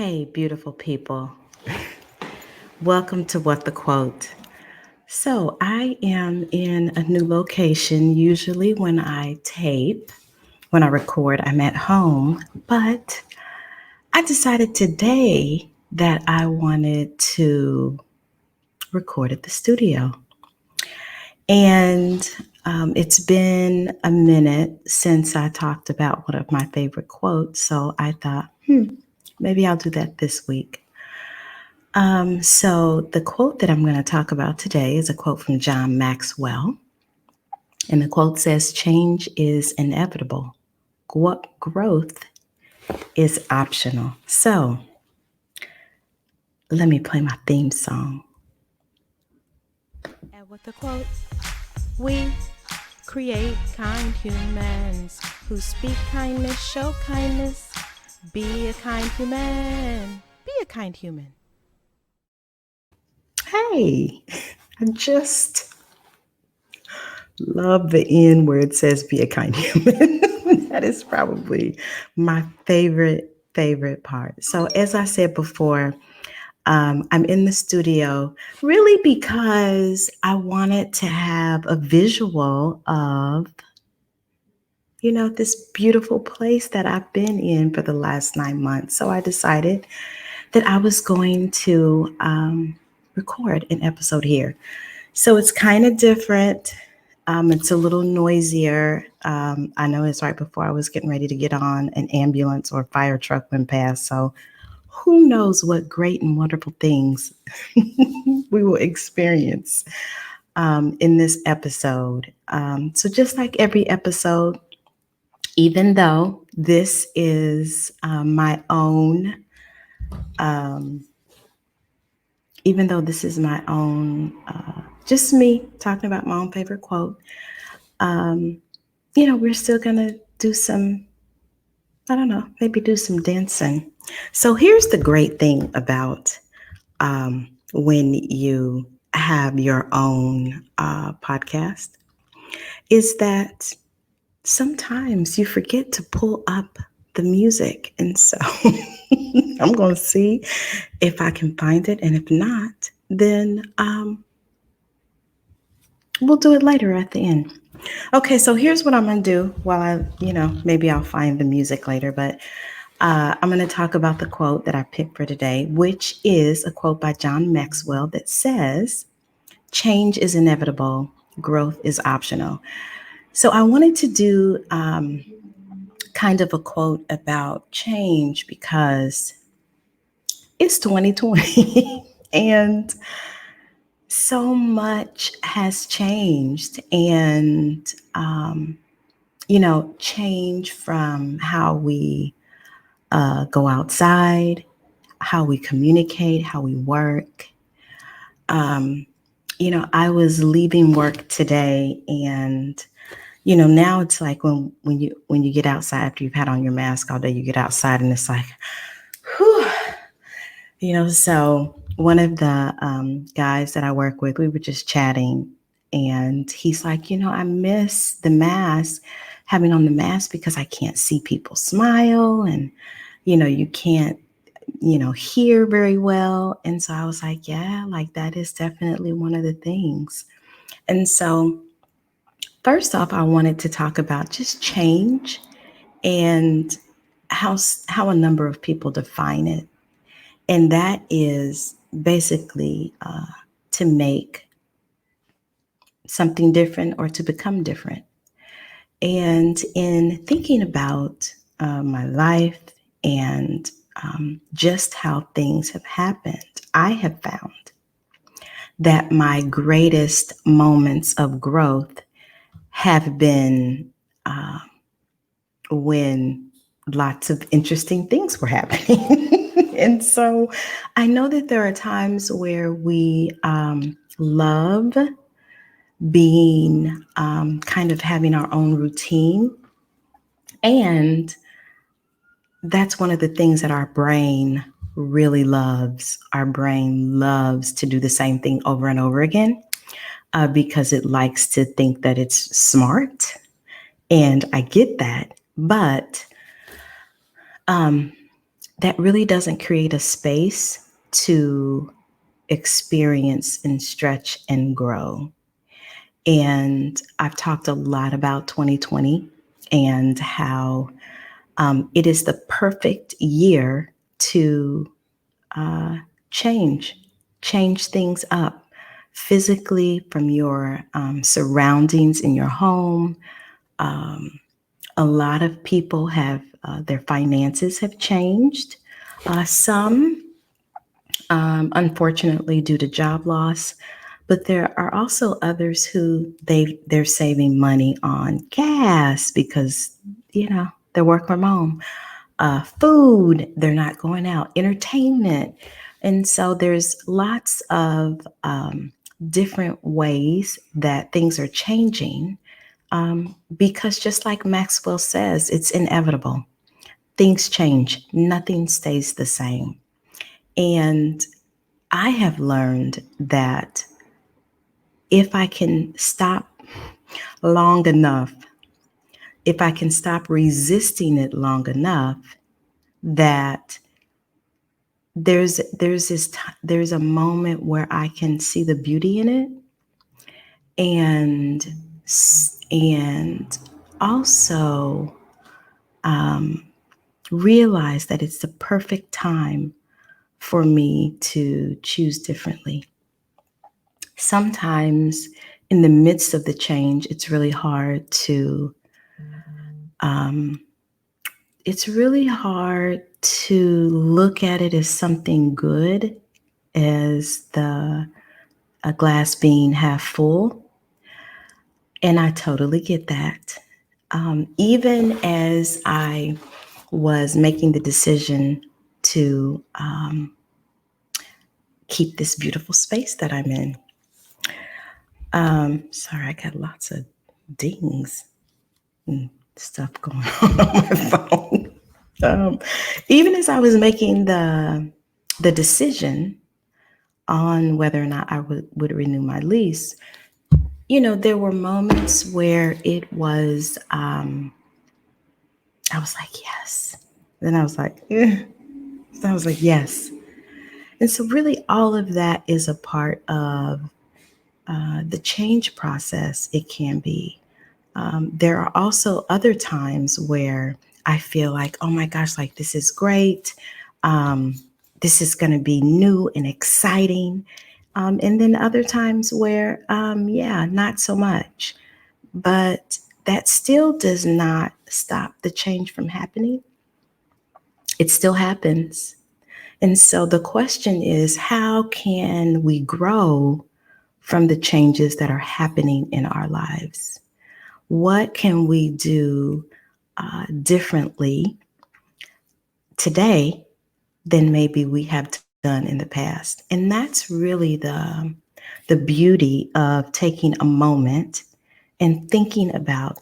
Hey, beautiful people. Welcome to What the Quote. So, I am in a new location. Usually, when I record, I'm at home, but I decided today that I wanted to record at the studio. And it's been a minute since I talked about one of my favorite quotes. So, I thought, maybe I'll do that this week. So the quote that I'm going to talk about today is a quote from John Maxwell. And the quote says, "Change is inevitable. Growth is optional." So let me play my theme song. And with the quote, we create kind humans who speak kindness, show kindness. Be a kind human. Be a kind human. Hey, I just love the end where it says be a kind human. That is probably my favorite part. So as I said before, I'm in the studio really because I wanted to have a visual of, this beautiful place that I've been in for the last 9 months. So I decided that I was going to record an episode here. So it's kind of different. It's a little noisier. I know it's right before I was getting ready to get on, an ambulance or fire truck went past. So who knows what great and wonderful things we will experience in this episode. So, just like every episode, even though this is my own, um, even though this is my own, just me talking about my own favorite quote, um, we're still going to do some, I don't know, maybe do some dancing. So, here's the great thing about when you have your own podcast is that sometimes you forget to pull up the music. And so I'm going to see if I can find it. And if not, then we'll do it later at the end. Okay, so here's what I'm going to do while maybe I'll find the music later, but I'm going to talk about the quote that I picked for today, which is a quote by John Maxwell that says, "Change is inevitable, growth is optional." So I wanted to do kind of a quote about change because it's 2020 and so much has changed. And, change from how we go outside, how we communicate, how we work. Um, I was leaving work today and now it's like when you get outside after you've had on your mask all day, you get outside and it's like, whew, so one of the guys that I work with, we were just chatting and he's like, I miss the mask, having on the mask because I can't see people smile and, you can't, hear very well. And so I was like, yeah, like that is definitely one of the things. And so first off, I wanted to talk about just change and how a number of people define it. And that is basically to make something different or to become different. And in thinking about my life and just how things have happened, I have found that my greatest moments of growth have been uh, when lots of interesting things were happening. And so I know that there are times where we love being kind of having our own routine. And that's one of the things that our brain really loves. Our brain loves to do the same thing over and over again because it likes to think that it's smart. And I get that. But that really doesn't create a space to experience and stretch and grow. And I've talked a lot about 2020 and how it is the perfect year to uh, change, change things up physically from your surroundings in your home. Um, a lot of people have their finances have changed. Some, unfortunately, due to job loss, but there are also others who they're saving money on gas because they're working from home. Food, they're not going out. Entertainment, and so there's lots of different ways that things are changing because just like Maxwell says, it's inevitable. Things change, nothing stays the same. And I have learned that if I can stop long enough, if I can stop resisting it long enough, that there's a moment where I can see the beauty in it, and also um, realize that it's the perfect time for me to choose differently. Sometimes in the midst of the change, um, it's really hard to look at it as something good, as the a glass being half full. And I totally get that. Even as I was making the decision to keep this beautiful space that I'm in. Sorry, I got lots of dings and stuff going on my phone. Even as I was making the decision on whether or not I would renew my lease, there were moments where it was, I was like, yes. Then I was like, eh. Then I was like, yes. And so, really, all of that is a part of the change process. It can be. There are also other times where I feel like, oh my gosh, like this is great. Um, this is going to be new and exciting. And then other times where, yeah, not so much. But that still does not stop the change from happening. It still happens. And so the question is, how can we grow from the changes that are happening in our lives? What can we do differently today than maybe we have done in the past? And that's really the beauty of taking a moment and thinking about,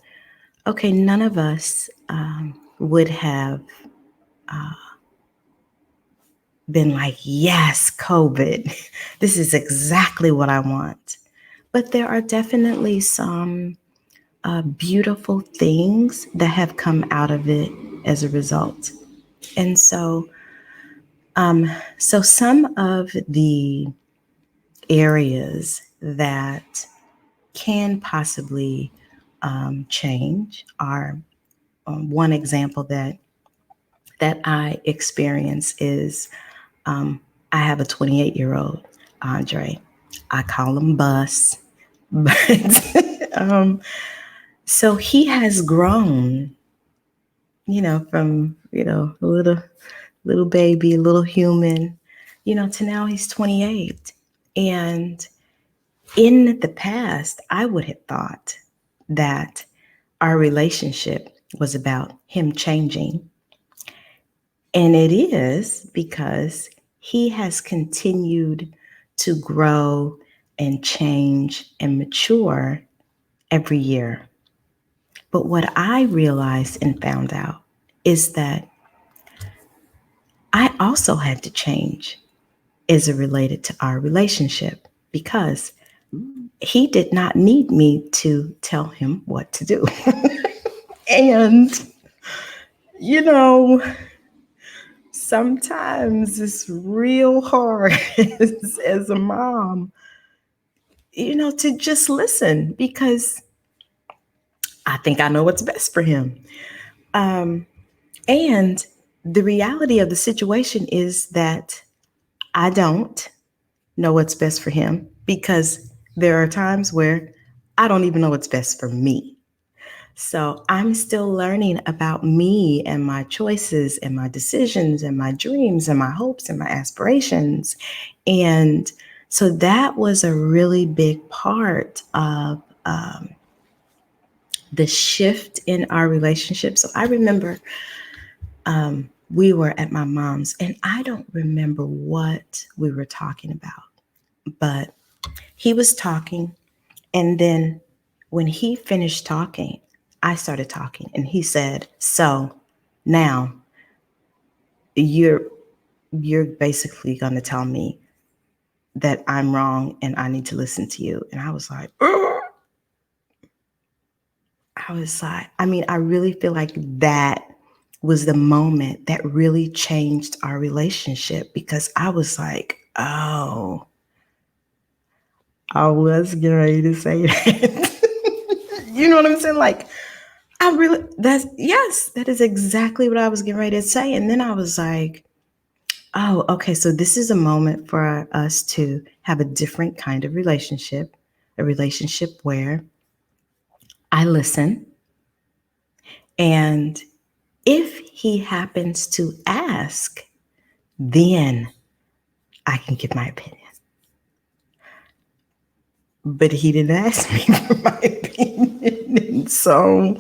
okay, none of us would have been like, yes, COVID, this is exactly what I want. But there are definitely some beautiful things that have come out of it as a result. And so some of the areas that can possibly change are one example that I experience is I have a 28-year-old Andre. I call him Bus, but so he has grown, from a little baby, a little human, to now he's 28. And in the past, I would have thought that our relationship was about him changing. And it is because he has continued to grow and change and mature every year. But what I realized and found out is that I also had to change as it related to our relationship because he did not need me to tell him what to do. And, you know, sometimes it's real hard as a mom, to just listen because I think I know what's best for him. Um, and the reality of the situation is that I don't know what's best for him because there are times where I don't even know what's best for me. So I'm still learning about me and my choices and my decisions and my dreams and my hopes and my aspirations. And so that was a really big part of the shift in our relationship. So I remember we were at my mom's, and I don't remember what we were talking about, but he was talking. And then when he finished talking, I started talking. And he said, "So now you're basically going to tell me that I'm wrong and I need to listen to you." And I was like, "Ugh." I mean, I really feel like that was the moment that really changed our relationship because I was like, oh, I was getting ready to say that. You know what I'm saying? Like, yes, that is exactly what I was getting ready to say. And then I was like, oh, okay, so this is a moment for us to have a different kind of relationship, a relationship where I listen. And if he happens to ask, then I can give my opinion. But he didn't ask me for my opinion. And so,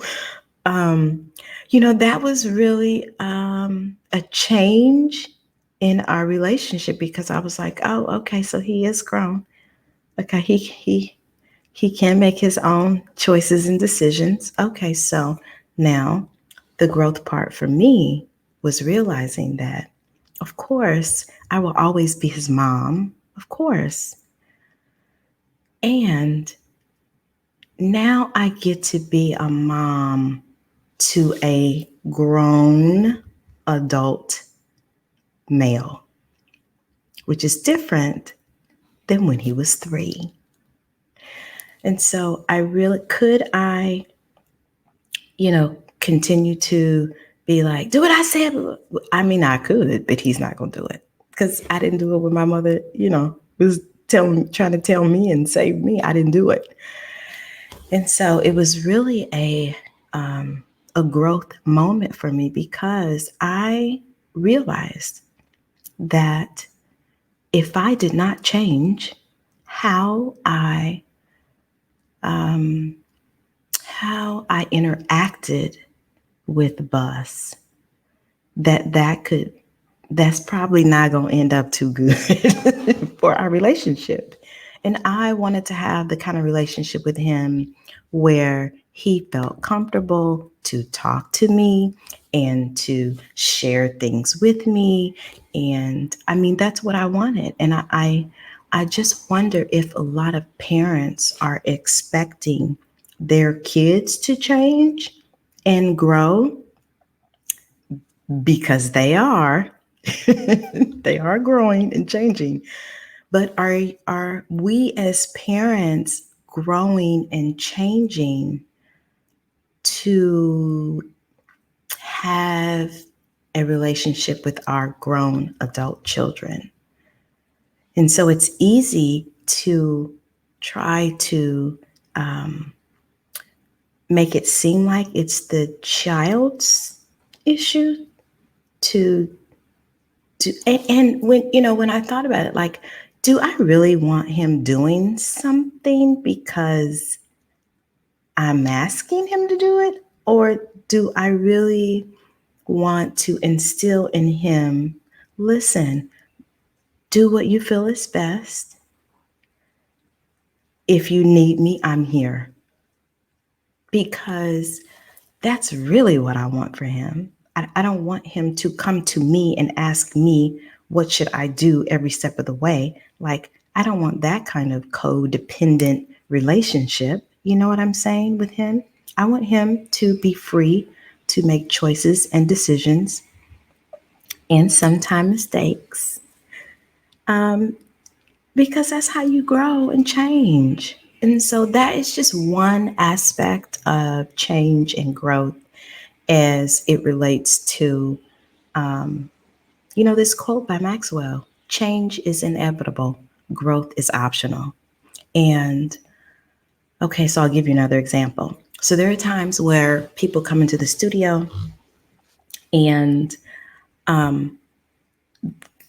that was really a change in our relationship because I was like, oh, okay, so he is grown. Okay, he can make his own choices and decisions. Okay, so now the growth part for me was realizing that, of course, I will always be his mom, of course. And now I get to be a mom to a grown adult male, which is different than when he was 3. And so continue to be like, do what I said. I mean, I could, but he's not going to do it because I didn't do it when my mother, was trying to tell me and save me. I didn't do it. And so it was really a growth moment for me because I realized that if I did not change how I interacted with Bus, that's probably not going to end up too good for our relationship. And I wanted to have the kind of relationship with him where he felt comfortable to talk to me and to share things with me. And I mean, that's what I wanted. And I just wonder if a lot of parents are expecting their kids to change and grow because they are. They are growing and changing. But are we as parents growing and changing to have a relationship with our grown adult children? And so it's easy to try to make it seem like it's the child's issue to and when I thought about it, like, do I really want him doing something because I'm asking him to do it? Or do I really want to instill in him, listen, do what you feel is best. If you need me, I'm here. Because that's really what I want for him. I don't want him to come to me and ask me, what should I do every step of the way? Like, I don't want that kind of codependent relationship. You know what I'm saying with him? I want him to be free to make choices and decisions and sometimes mistakes, um, because that's how you grow and change. And so that is just one aspect of change and growth as it relates to, um, this quote by Maxwell: change is inevitable, growth is optional. And okay, so I'll give you another example. So there are times where people come into the studio and um,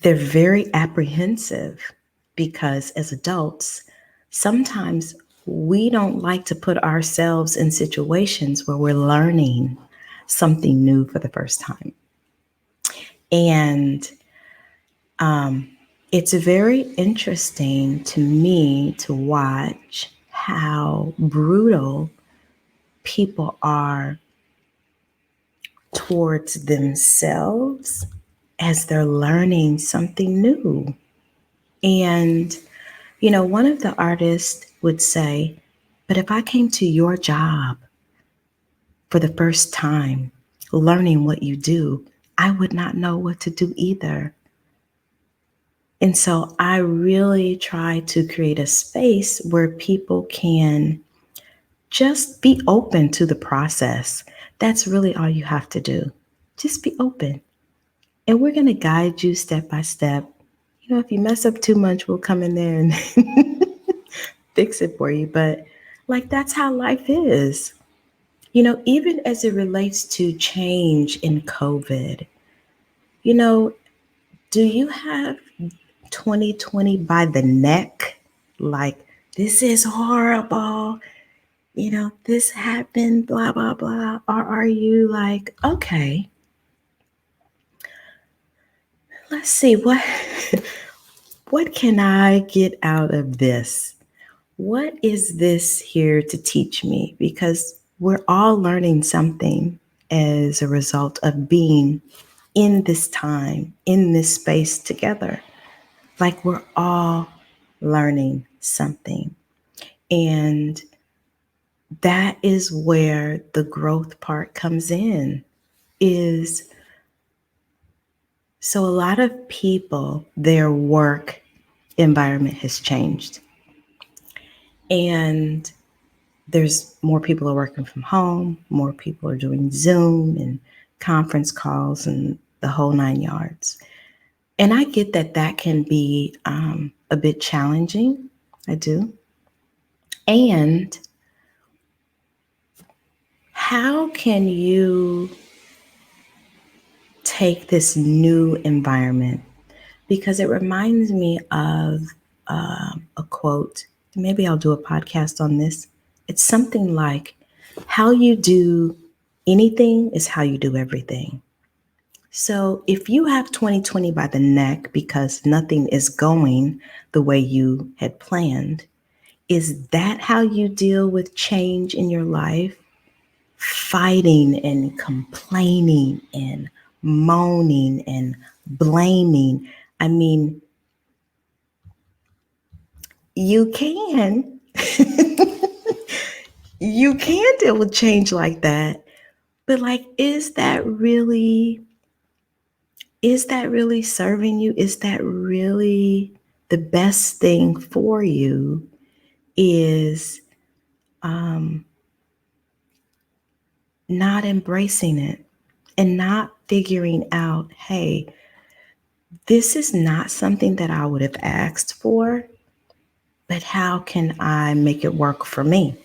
they're very apprehensive because as adults, sometimes we don't like to put ourselves in situations where we're learning something new for the first time. And um, it's very interesting to me to watch how brutal people are towards themselves as they're learning something new. And, one of the artists would say, but if I came to your job for the first time, learning what you do, I would not know what to do either. And so I really try to create a space where people can just be open to the process. That's really all you have to do. Just be open. And we're going to guide you step by step. If you mess up too much, we'll come in there and fix it for you. But like, that's how life is. Even as it relates to change in COVID, you know, do you have 2020 by the neck? Like, this is horrible. This happened, blah, blah, blah. Or are you like, okay, let's see what can I get out of this? What is this here to teach me? Because we're all learning something as a result of being in this time, in this space together. Like, we're all learning something. And that is where the growth part comes in. Is so a lot of people, their work environment has changed. And there's more people are working from home, more people are doing Zoom and conference calls and the whole 9 yards. And I get that that can be a bit challenging. I do. And how can you take this new environment? Because it reminds me of a quote. Maybe I'll do a podcast on this. It's something like, how you do anything is how you do everything. So if you have 2020 by the neck because nothing is going the way you had planned, is that how you deal with change in your life? Fighting and complaining and moaning and blaming. I mean, you can. You can deal with change like that. But like, is that really serving you? Is that really the best thing for you? Is not embracing it and not figuring out, hey, this is not something that I would have asked for, but how can I make it work for me?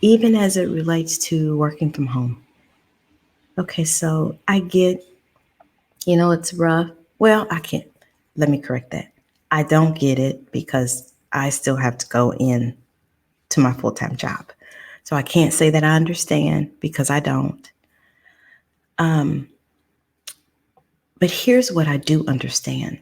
Even as it relates to working from home. Okay, so I get, it's rough. Well, I can't, let me correct that. I don't get it because I still have to go in to my full-time job. So I can't say that I understand because I don't. But here's what I do understand.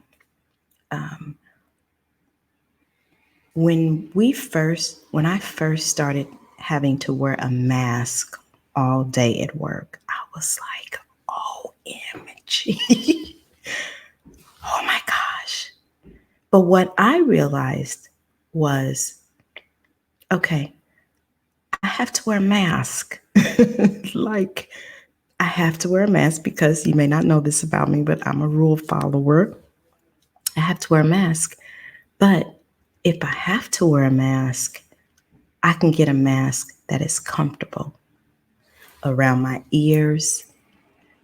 When I first started having to wear a mask all day at work, I was like, OMG. Oh my gosh. But what I realized was, okay, I have to wear a mask. Like, I have to wear a mask because you may not know this about me, but I'm a rule follower. I have to wear a mask. But if I have to wear a mask, I can get a mask that is comfortable around my ears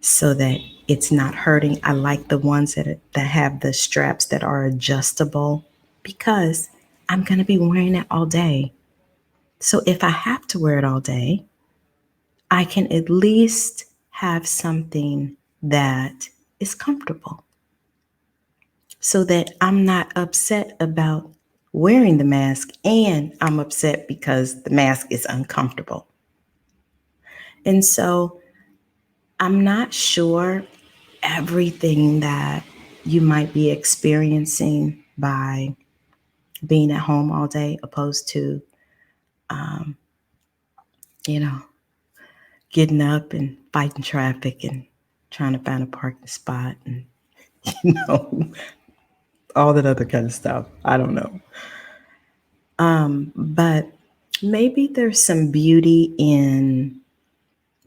so that it's not hurting. I like the ones that have the straps that are adjustable because I'm going to be wearing it all day. So if I have to wear it all day, I can at least have something that is comfortable so that I'm not upset about wearing the mask and I'm upset because the mask is uncomfortable. And so I'm not sure everything that you might be experiencing by being at home all day opposed to, um, you know, getting up and fighting traffic and trying to find a parking spot and, you know, all that other kind of stuff. I don't know. But maybe there's some beauty in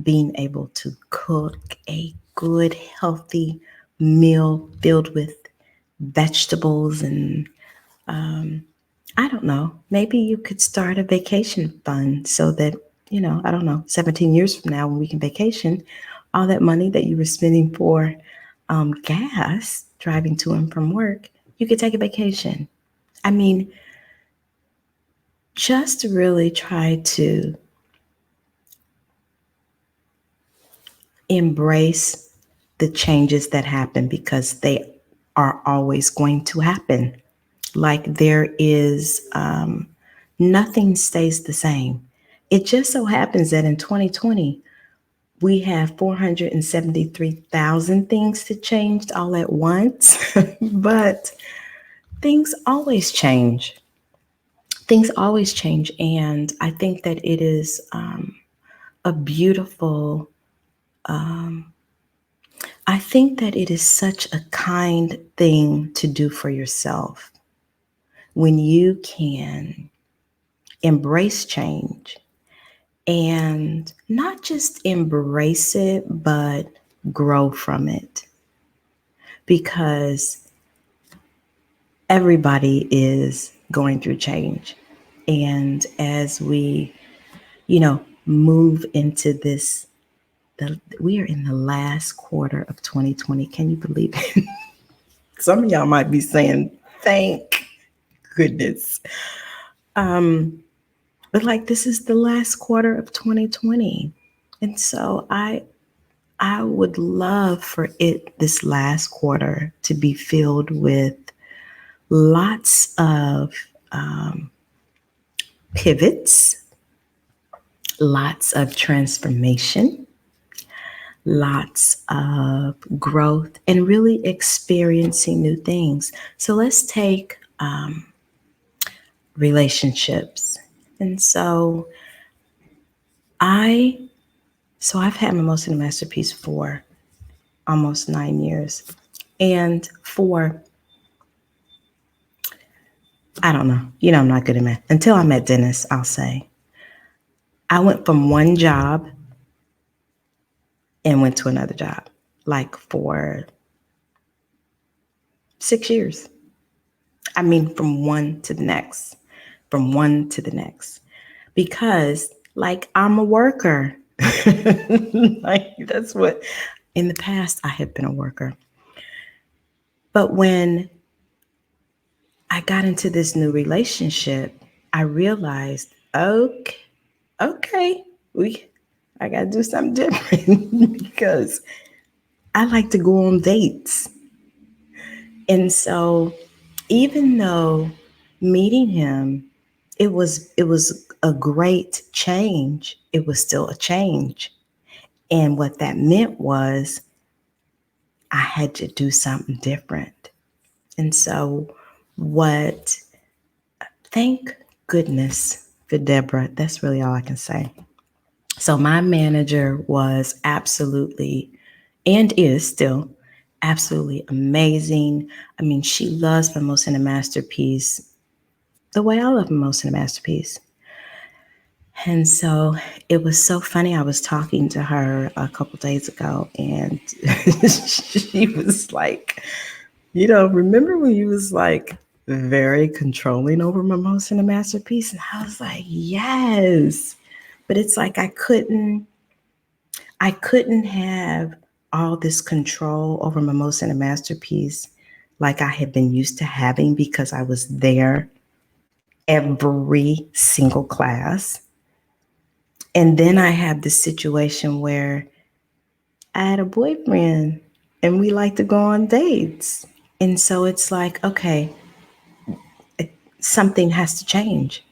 being able to cook a good, healthy meal filled with vegetables and I don't know. Maybe you could start a vacation fund so that, I don't know, 17 years from now when we can vacation, all that money that you were spending for gas driving to and from work, you could take a vacation. I mean, just really try to embrace the changes that happen because they are always going to happen. Like there is nothing stays the same. It just so happens that in 2020, we have 473,000 things that changed all at once, but things always change. Things always change. And I think that it is a beautiful, I think that it is such a kind thing to do for yourself when you can embrace change and not just embrace it, but grow from it. Because everybody is going through change. And as we, move into this, we are in the last quarter of 2020. Can you believe it? Some of y'all might be saying, thank goodness. But like this is the last quarter of 2020. And so I would love for this last quarter to be filled with lots of pivots, lots of transformation, lots of growth, and really experiencing new things. So let's take relationships. And I've had my Most in the Masterpiece for almost 9 years. And I don't know, I'm not good at math. Until I met Dennis, I'll say. I went from one job and went to another job, like for 6 years. I mean, from one to the next, because like I'm a worker. Like that's what, in the past, I have been a worker. But when I got into this new relationship, I realized, okay, I got to do something different because I like to go on dates. And so even though meeting him, it was a great change, it was still a change. And what that meant was I had to do something different. And so thank goodness for Deborah. That's really all I can say. So my manager was absolutely, and is still, absolutely amazing. I mean, she loves Most in a Masterpiece the way I love Most in a Masterpiece. And so it was so funny. I was talking to her a couple days ago, and she was like, remember when you was like very controlling over Mimosa and the Masterpiece? And I was like, yes. But it's like I couldn't have all this control over Mimosa and a Masterpiece like I had been used to having because I was there every single class. And then I had this situation where I had a boyfriend and we like to go on dates. And so it's like, okay, something has to change.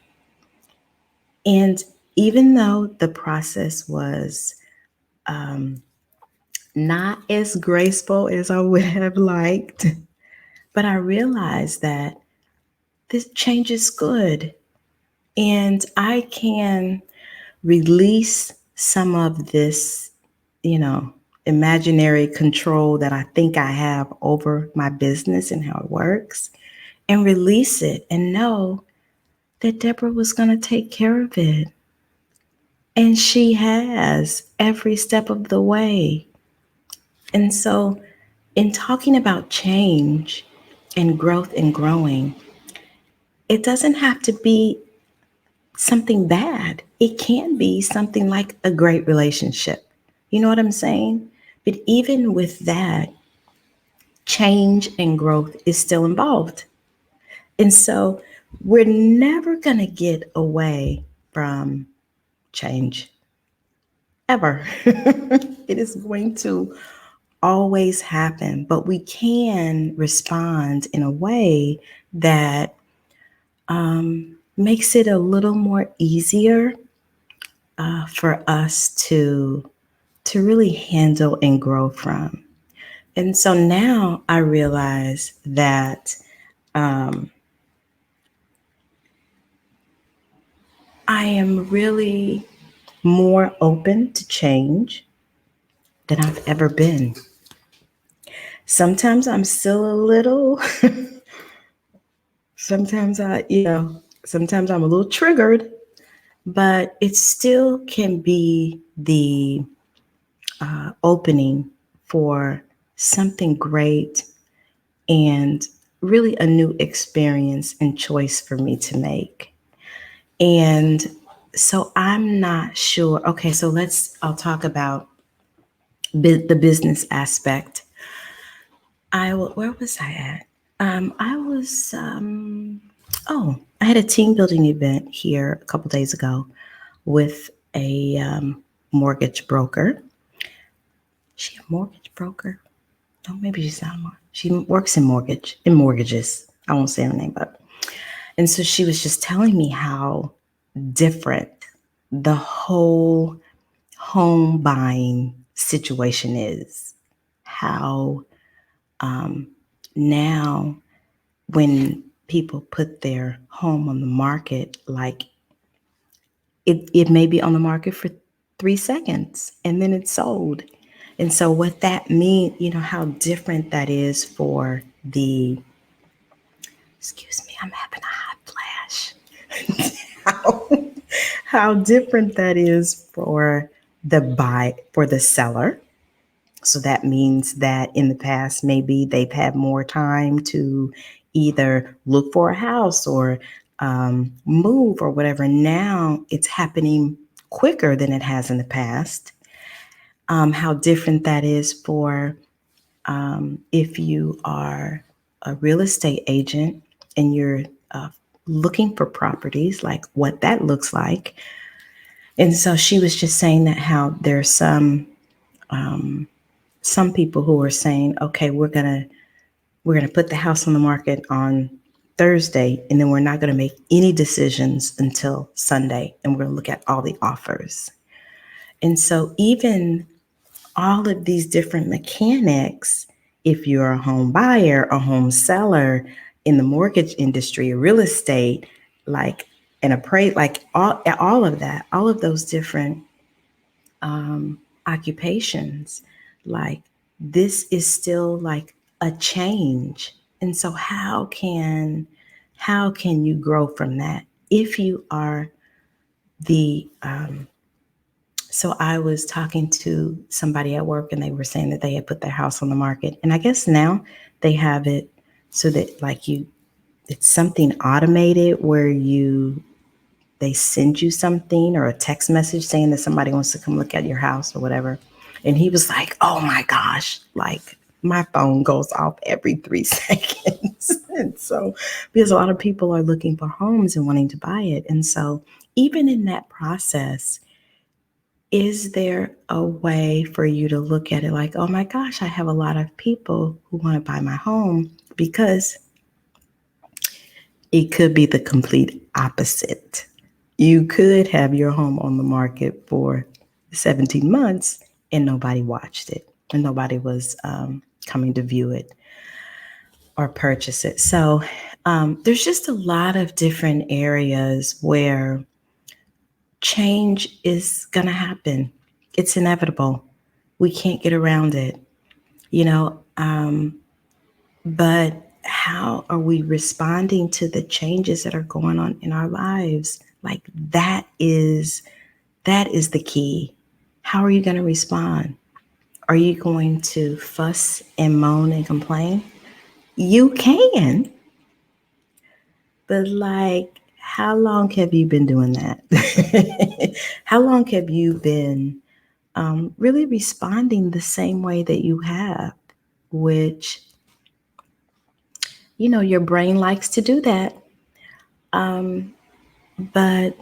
And even though the process was not as graceful as I would have liked, but I realized that this change is good and I can release some of this, you know, imaginary control that I think I have over my business and how it works and release it and know that Deborah was going to take care of it. And she has every step of the way. And so, in talking about change and growth and growing, it doesn't have to be something bad. It can be something like a great relationship. You know what I'm saying? But even with that, change and growth is still involved. And so we're never going to get away from change ever. It is going to always happen, but we can respond in a way that makes it a little more easier for us to really handle and grow from. And so now I realize that I am really more open to change than I've ever been. Sometimes I'm still a little, sometimes I'm a little triggered, but it still can be the opening for something great and really a new experience and choice for me to make. And so I'm not sure. Okay, so I'll talk about the business aspect. Where was I at? I was, I had a team building event here a couple days ago with a mortgage broker. Is she a mortgage broker? No, maybe she's not. She works in mortgages. I won't say her name, but and so she was just telling me how different the whole home buying situation is. How now when people put their home on the market, like it may be on the market for 3 seconds and then it's sold. And so what that means, how different that is for excuse me, I'm having a hot flash. how, how different that is for the seller. So that means that in the past, maybe they've had more time to either look for a house or move or whatever. Now it's happening quicker than it has in the past. How different that is for if you are a real estate agent and you're looking for properties, like what that looks like. And so she was just saying that how there's some people who are saying, okay, we're gonna put the house on the market on Thursday, and then we're not gonna make any decisions until Sunday, and we're gonna look at all the offers. And so even all of these different mechanics, if you're a home buyer, a home seller in the mortgage industry, real estate, like an appraise, like all of that, all of those different occupations, like this is still like a change. And so how can you grow from that if you are the so I was talking to somebody at work, and they were saying that they had put their house on the market, and I guess now they have it so that like it's something automated where they send you something or a text message saying that somebody wants to come look at your house or whatever. And he was like, oh my gosh, like my phone goes off every 3 seconds. And so, because a lot of people are looking for homes and wanting to buy it. And so, even in that process, is there a way for you to look at it like, oh my gosh, I have a lot of people who want to buy my home? Because it could be the complete opposite. You could have your home on the market for 17 months and nobody watched it and nobody was coming to view it or purchase it. So there's just a lot of different areas where change is going to happen. It's inevitable. We can't get around it, you know. But how are we responding to the changes that are going on in our lives? Like that is the key. How are you going to respond? Are you going to fuss and moan and complain? You can, but like, how long have you been doing that? How long have you been really responding the same way that you have, which, your brain likes to do that. But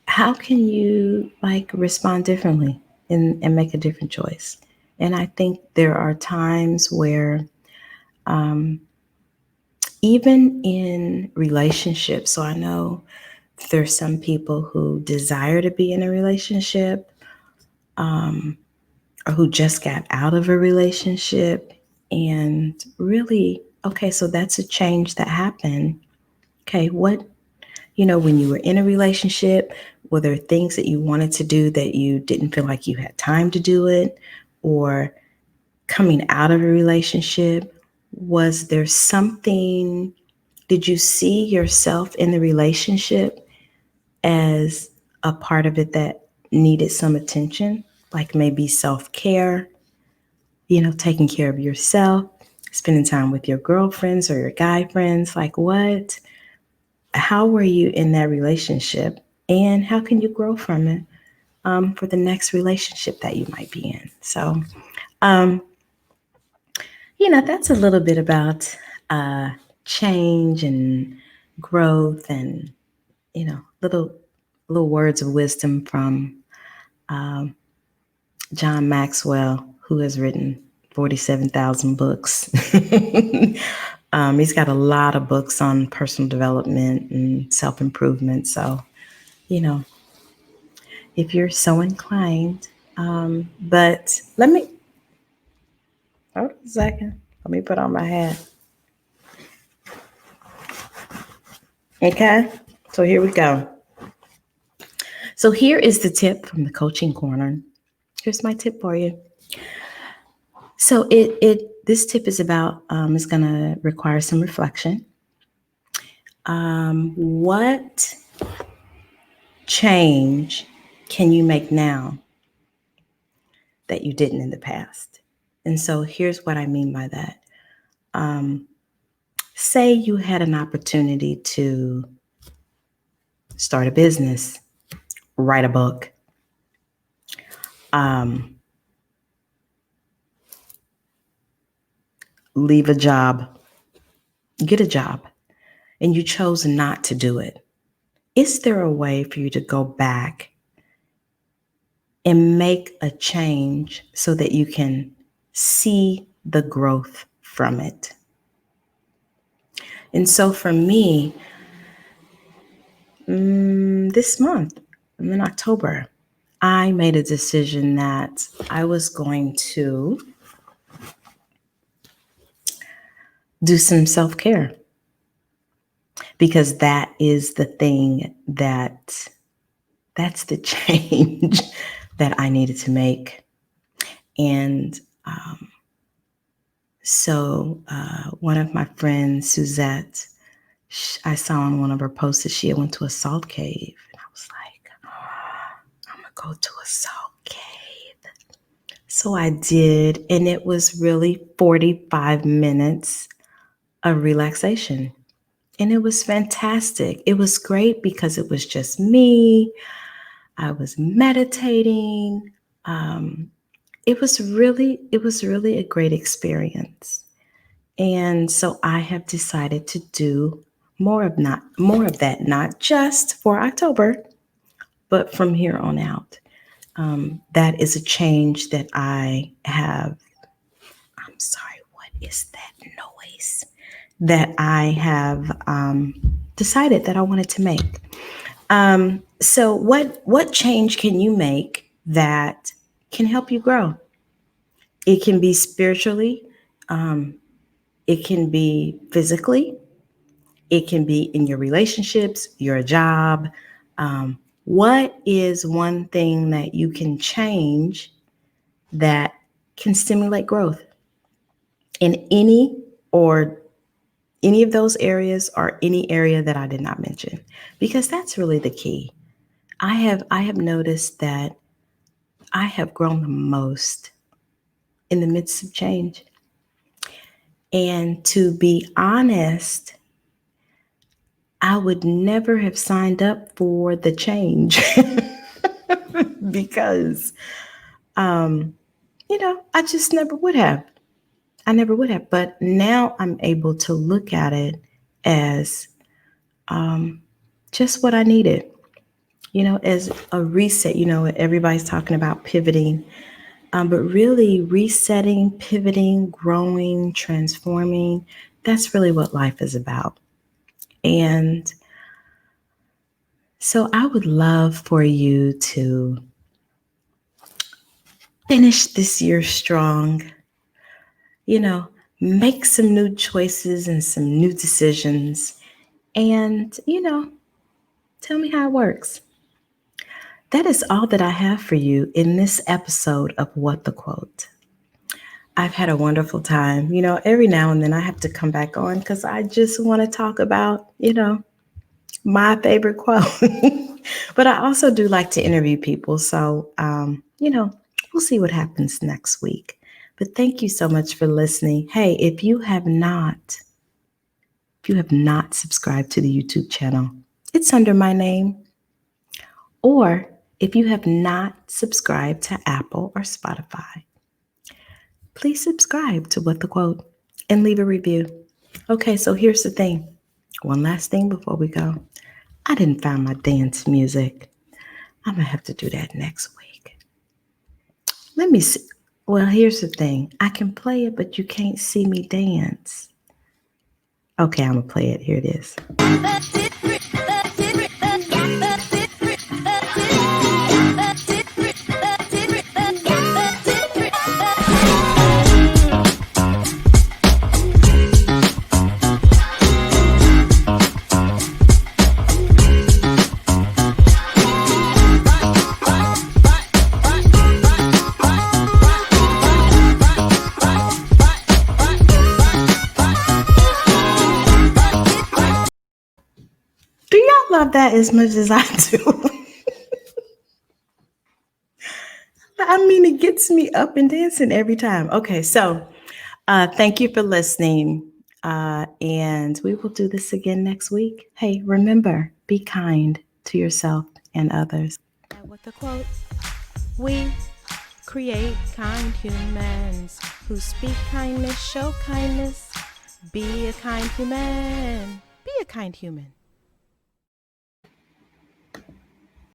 how can you like respond differently and make a different choice? And I think there are times where even in relationships, so I know there's some people who desire to be in a relationship or who just got out of a relationship and really, okay, so that's a change that happened. Okay, when you were in a relationship, were there things that you wanted to do that you didn't feel like you had time to do it? Or coming out of a relationship, was there something, did you see yourself in the relationship as a part of it that needed some attention? Like maybe self-care, taking care of yourself, spending time with your girlfriends or your guy friends. Like what? How were you in that relationship? And how can you grow from it for the next relationship that you might be in? So, um, that's a little bit about uh, change and growth and, little words of wisdom from John Maxwell, who has written 47,000 books. He's got a lot of books on personal development and self improvement. So, you know, if you're so inclined, but hold on a second. Let me put on my hat. Okay, so here we go. So here is the tip from the coaching corner. Here's my tip for you. So this tip is about is going to require some reflection. What change can you make now that you didn't in the past? And so here's what I mean by that. Say you had an opportunity to start a business, write a book, leave a job, get a job, and you chose not to do it. Is there a way for you to go back and make a change so that you can see the growth from it? And so for me, this month, in October, I made a decision that I was going to do some self-care, because that is the thing that's the change that I needed to make. And so one of my friends, Suzette, I saw on one of her posts that she had went to a salt cave. And I was like, go to a salt cave. So I did, and it was really 45 minutes of relaxation. And it was fantastic. It was great because it was just me. I was meditating. It was really a great experience. And so I have decided to do more of that, not just for October, but from here on out. That is a change that I have. I'm sorry, what is that noise? That I have decided that I wanted to make. So, what change can you make that can help you grow? It can be spiritually, um, it can be physically, it can be in your relationships, your job. What is one thing that you can change that can stimulate growth in or any of those areas or any area that I did not mention? Because that's really the key. I have noticed that I have grown the most in the midst of change. And to be honest, I would never have signed up for the change because, I just never would have. I never would have. But now I'm able to look at it as just what I needed, as a reset. Everybody's talking about pivoting, but really resetting, pivoting, growing, transforming. That's really what life is about. And so I would love for you to finish this year strong, you know, make some new choices and some new decisions, and, tell me how it works. That is all that I have for you in this episode of What the Quote. I've had a wonderful time. Every now and then I have to come back on because I just want to talk about, my favorite quote. But I also do like to interview people. So, we'll see what happens next week. But thank you so much for listening. Hey, if you have not subscribed to the YouTube channel, it's under my name. Or if you have not subscribed to Apple or Spotify, please subscribe to What the Quote and leave a review. Okay, so here's the thing. One last thing before we go. I didn't find my dance music. I'm going to have to do that next week. Let me see. Well, here's the thing. I can play it, but you can't see me dance. Okay, I'm going to play it. Here it is. Do y'all love that as much as I do? I mean, it gets me up and dancing every time. Okay, so thank you for listening. And we will do this again next week. Hey, remember, be kind to yourself and others. And with the quote, we create kind humans who speak kindness, show kindness, be a kind human. Be a kind human.